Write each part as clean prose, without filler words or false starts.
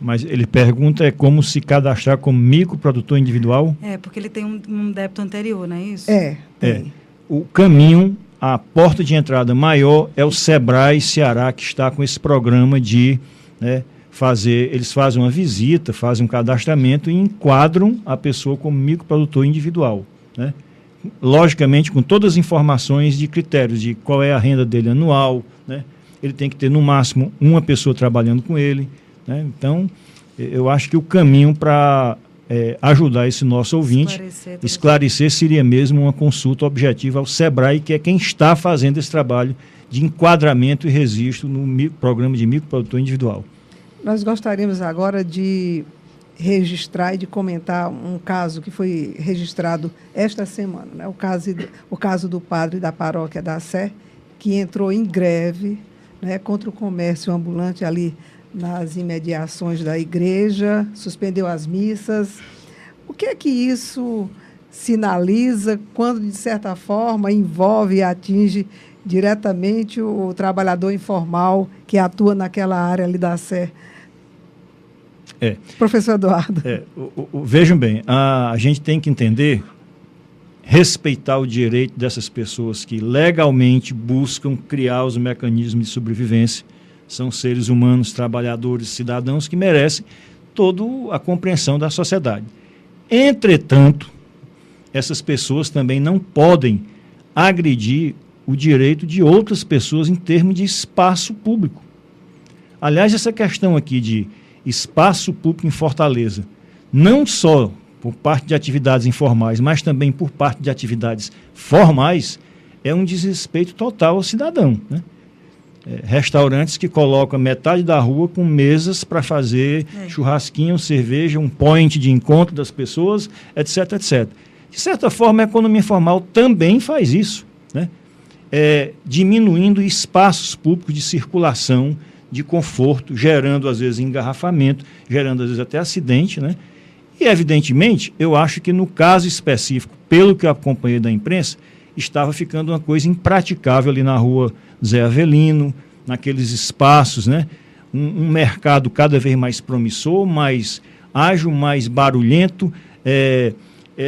Mas ele pergunta como se cadastrar como microprodutor individual? Porque ele tem um débito anterior, não é isso? Tem. O caminho, a porta de entrada maior é o Sebrae Ceará, que está com esse programa de eles fazem uma visita, fazem um cadastramento e enquadram a pessoa como microprodutor individual, né? Logicamente, com todas as informações de critérios de qual é a renda dele anual, né? Ele tem que ter, no máximo, uma pessoa trabalhando com ele, né? Então, eu acho que o caminho para ajudar esse nosso ouvinte, esclarecer seria mesmo uma consulta objetiva ao Sebrae, que é quem está fazendo esse trabalho de enquadramento e registro no programa de microprodutor individual. Nós gostaríamos agora de registrar e de comentar um caso que foi registrado esta semana, né? O caso do padre da paróquia da Sé, que entrou em greve, né, contra o comércio ambulante ali nas imediações da igreja, suspendeu as missas. O que é que isso sinaliza quando, de certa forma, envolve e atinge diretamente o trabalhador informal que atua naquela área ali da Sé? Professor Eduardo. Vejam bem, a gente tem que entender, respeitar o direito dessas pessoas que legalmente buscam criar os mecanismos de sobrevivência. São seres humanos, trabalhadores, cidadãos que merecem toda a compreensão da sociedade. Entretanto, essas pessoas também não podem agredir o direito de outras pessoas em termos de espaço público. Aliás, essa questão aqui de espaço público em Fortaleza, não só por parte de atividades informais, mas também por parte de atividades formais, é um desrespeito total ao cidadão, né? Restaurantes que colocam metade da rua com mesas para fazer churrasquinho, cerveja, um point de encontro das pessoas, etc, etc. De certa forma, a economia informal também faz isso, né? Diminuindo espaços públicos de circulação, de conforto, gerando, às vezes, engarrafamento, gerando, às vezes, até acidente, né? E, evidentemente, eu acho que no caso específico, pelo que eu acompanhei da imprensa, estava ficando uma coisa impraticável ali na rua Zé Avelino, naqueles espaços, né? Um mercado cada vez mais promissor, mais ágil, mais barulhento,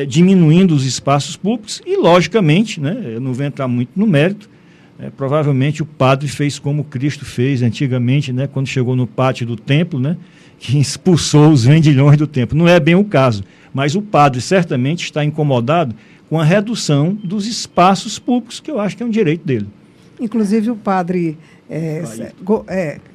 diminuindo os espaços públicos e, logicamente, né? Eu não vou entrar muito no mérito, provavelmente o padre fez como Cristo fez antigamente, né? Quando chegou no pátio do templo, né? Que expulsou os vendilhões do templo. Não é bem o caso, mas o padre certamente está incomodado com a redução dos espaços públicos, que eu acho que é um direito dele. Inclusive o padre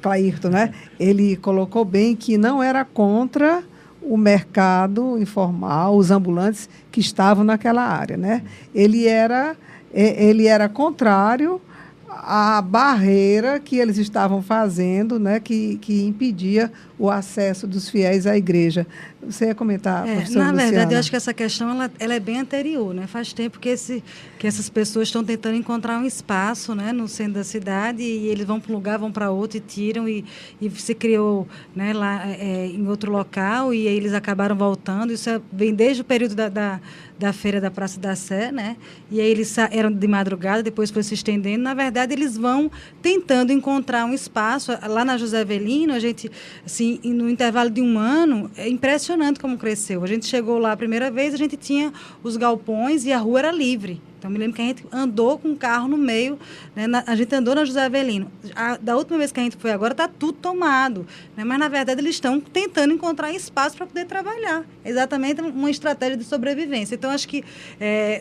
Clairton, né? Ele colocou bem que não era contra o mercado informal, os ambulantes que estavam naquela área, né? Ele era contrário à barreira que eles estavam fazendo, né, que impedia o acesso dos fiéis à igreja. Você ia comentar, professor Na Luciana? verdade, eu acho que essa questão ela é bem anterior, né? Faz tempo que essas pessoas estão tentando encontrar um espaço, né, no centro da cidade, e eles vão para um lugar, vão para outro e tiram, e se criou, né, lá em outro local, e aí eles acabaram voltando. Isso vem desde o período da feira da Praça da Sé, né? E aí eles eram de madrugada, depois foi se estendendo. Na verdade, eles vão tentando encontrar um espaço. Lá na José Avelino, a gente, assim, no intervalo de um ano, é impressionante como cresceu. A gente chegou lá a primeira vez, a gente tinha os galpões e a rua era livre. Então, me lembro que a gente andou com o carro no meio, né? A gente andou na José Avelino. Da última vez que a gente foi agora, está tudo tomado, né? Mas, na verdade, eles estão tentando encontrar espaço para poder trabalhar. É exatamente uma estratégia de sobrevivência. Então, acho que,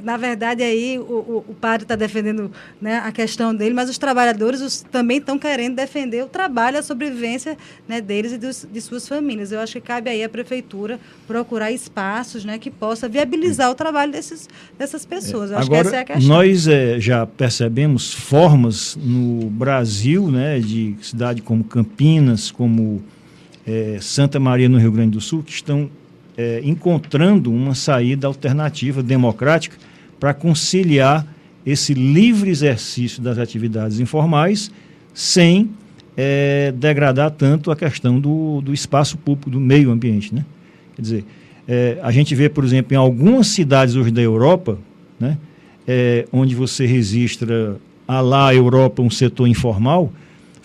na verdade, aí o padre está defendendo, né, a questão dele, mas os trabalhadores também estão querendo defender o trabalho, a sobrevivência, né, deles e de suas famílias. Eu acho que cabe aí à prefeitura procurar espaços, né, que possa viabilizar o trabalho dessas pessoas. Eu acho que essa é a questão. Nós já percebemos formas no Brasil, né, de cidade como Campinas, como Santa Maria, no Rio Grande do Sul, que estão encontrando uma saída alternativa, democrática, para conciliar esse livre exercício das atividades informais sem degradar tanto a questão do espaço público, do meio ambiente, né? Quer dizer, a gente vê, por exemplo, em algumas cidades hoje da Europa, né, onde você registra lá Europa um setor informal,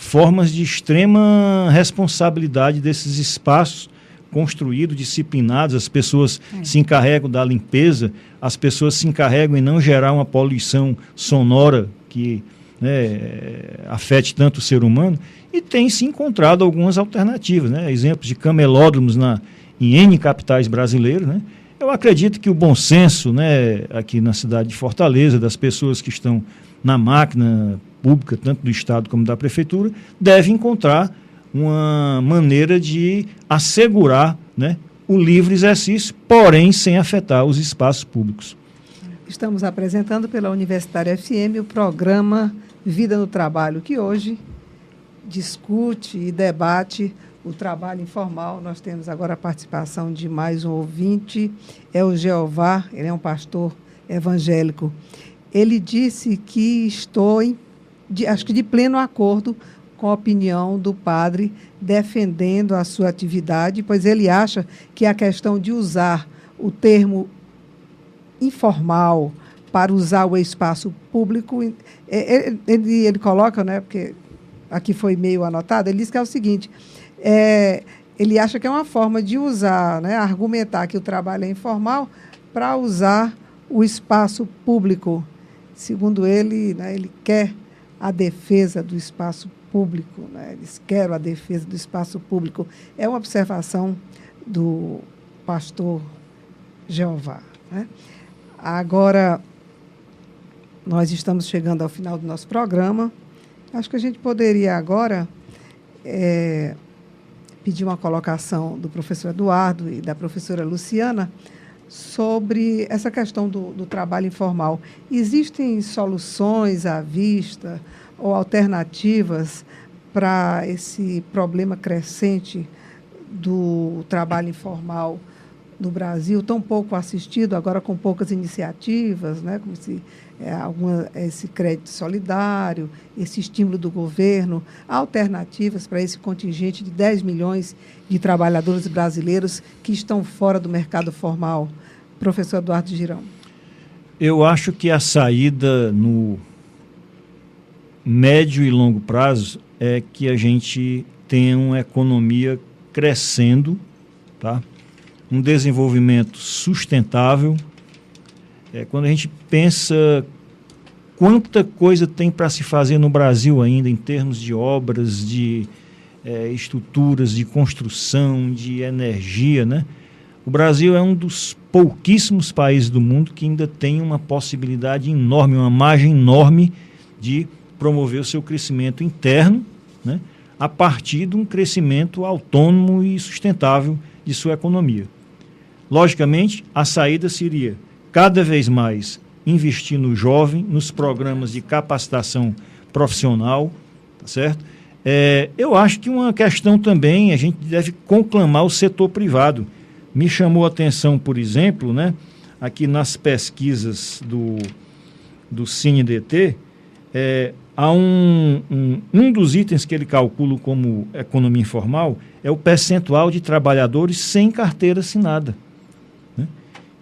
formas de extrema responsabilidade desses espaços construídos, disciplinados. As pessoas se encarregam da limpeza, as pessoas se encarregam em não gerar uma poluição sonora que, né, afete tanto o ser humano, e tem se encontrado algumas alternativas, né? Exemplos de camelódromos em N capitais brasileiras, né? Eu acredito que o bom senso, né, aqui na cidade de Fortaleza, das pessoas que estão na máquina pública, tanto do Estado como da Prefeitura, deve encontrar uma maneira de assegurar, né, o livre exercício, porém sem afetar os espaços públicos. Estamos apresentando pela Universitária FM o programa Vida no Trabalho, que hoje discute e debate o trabalho informal. Nós temos agora a participação de mais um ouvinte, é o Jeová, ele é um pastor evangélico. Ele disse que estou, acho que de pleno acordo com a opinião do padre, defendendo a sua atividade, pois ele acha que a questão de usar o termo informal para usar o espaço público, ele coloca, né, porque aqui foi meio anotado, ele diz que é o seguinte, ele acha que é uma forma de usar, né, argumentar que o trabalho é informal para usar o espaço público. Segundo ele, né, ele quer a defesa do espaço público, né, eles querem a defesa do espaço público. É uma observação do pastor Jeová, né? Agora, nós estamos chegando ao final do nosso programa. Acho que a gente poderia agora pedir uma colocação do professor Eduardo e da professora Luciana sobre essa questão do trabalho informal. Existem soluções à vista ou alternativas para esse problema crescente do trabalho informal no Brasil, tão pouco assistido, agora com poucas iniciativas, né, como se esse crédito solidário, esse estímulo do governo, alternativas para esse contingente de 10 milhões de trabalhadores brasileiros que estão fora do mercado formal. Professor Eduardo Girão. Eu acho que a saída no médio e longo prazo é que a gente tenha uma economia crescendo, tá? Um desenvolvimento sustentável. Quando a gente pensa quanta coisa tem para se fazer no Brasil ainda, em termos de obras, de estruturas, de construção, de energia, né? O Brasil é um dos pouquíssimos países do mundo que ainda tem uma possibilidade enorme, uma margem enorme de promover o seu crescimento interno, né, a partir de um crescimento autônomo e sustentável de sua economia. Logicamente, a saída seria cada vez mais investir no jovem, nos programas de capacitação profissional, tá certo? Eu acho que uma questão também, a gente deve conclamar o setor privado. Me chamou a atenção, por exemplo, né, aqui nas pesquisas do CineDT, há um dos itens que ele calcula como economia informal é o percentual de trabalhadores sem carteira assinada, né?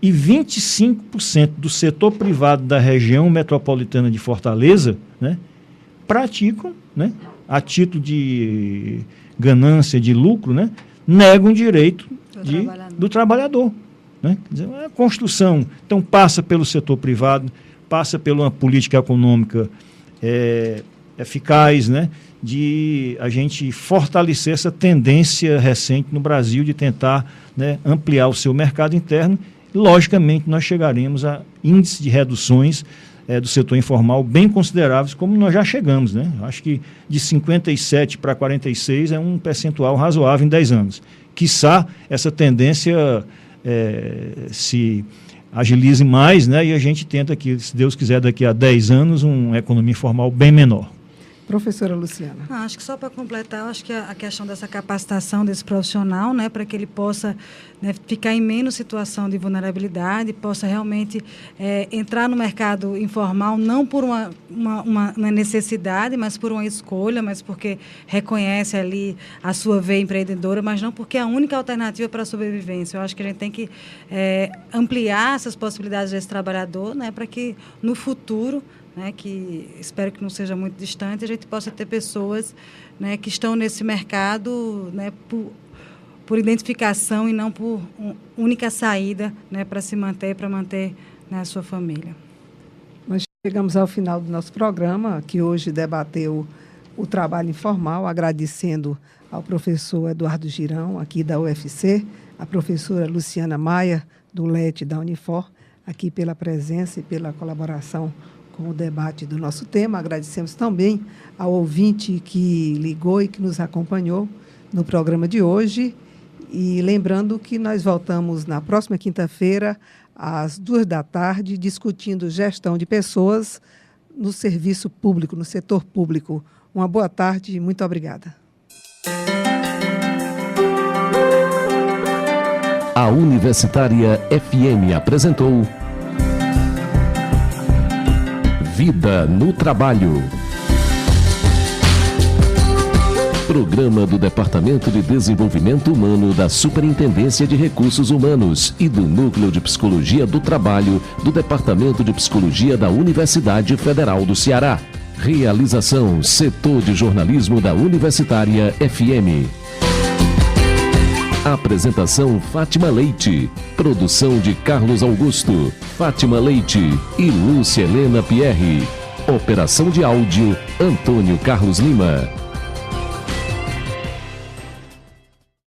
E 25% do setor privado da região metropolitana de Fortaleza, né, praticam, né, a título de ganância, de lucro, né, negam o direito do trabalhador, né? Quer dizer, a construção, então, passa pelo setor privado, passa por uma política econômica eficaz, né, de a gente fortalecer essa tendência recente no Brasil de tentar, né, ampliar o seu mercado interno. Logicamente, nós chegaremos a índices de reduções do setor informal bem consideráveis, como nós já chegamos, né? Acho que de 57 para 46 é um percentual razoável em 10 anos. Quiçá essa tendência se agilize mais, né? E a gente tenta aqui, se Deus quiser, daqui a 10 anos, uma economia informal bem menor. Professora Luciana. Acho que só para completar, acho que a questão dessa capacitação desse profissional, né, para que ele possa, né, ficar em menos situação de vulnerabilidade, possa realmente entrar no mercado informal, não por uma necessidade, mas por uma escolha, mas porque reconhece ali a sua veia empreendedora, mas não porque é a única alternativa para a sobrevivência. Eu acho que a gente tem que ampliar essas possibilidades desse trabalhador, né, para que no futuro né, que espero que não seja muito distante, a gente possa ter pessoas, né, que estão nesse mercado, né, por identificação e não por única saída, né, para se manter, para manter, né, a sua família. Nós chegamos ao final do nosso programa, que hoje debateu o trabalho informal, agradecendo ao professor Eduardo Girão, aqui da UFC, a professora Luciana Maia, do LET da Unifor, aqui pela presença e pela colaboração com o debate do nosso tema. Agradecemos também ao ouvinte que ligou e que nos acompanhou no programa de hoje. E lembrando que nós voltamos na próxima quinta-feira, às 14h, discutindo gestão de pessoas no serviço público, no setor público. Uma boa tarde e muito obrigada. A Universitária FM apresentou Vida no Trabalho. Programa do Departamento de Desenvolvimento Humano da Superintendência de Recursos Humanos e do Núcleo de Psicologia do Trabalho do Departamento de Psicologia da Universidade Federal do Ceará. Realização: Setor de Jornalismo da Universitária FM. Apresentação: Fátima Leite. Produção de Carlos Augusto, Fátima Leite e Lúcia Helena Pierre. Operação de áudio: Antônio Carlos Lima.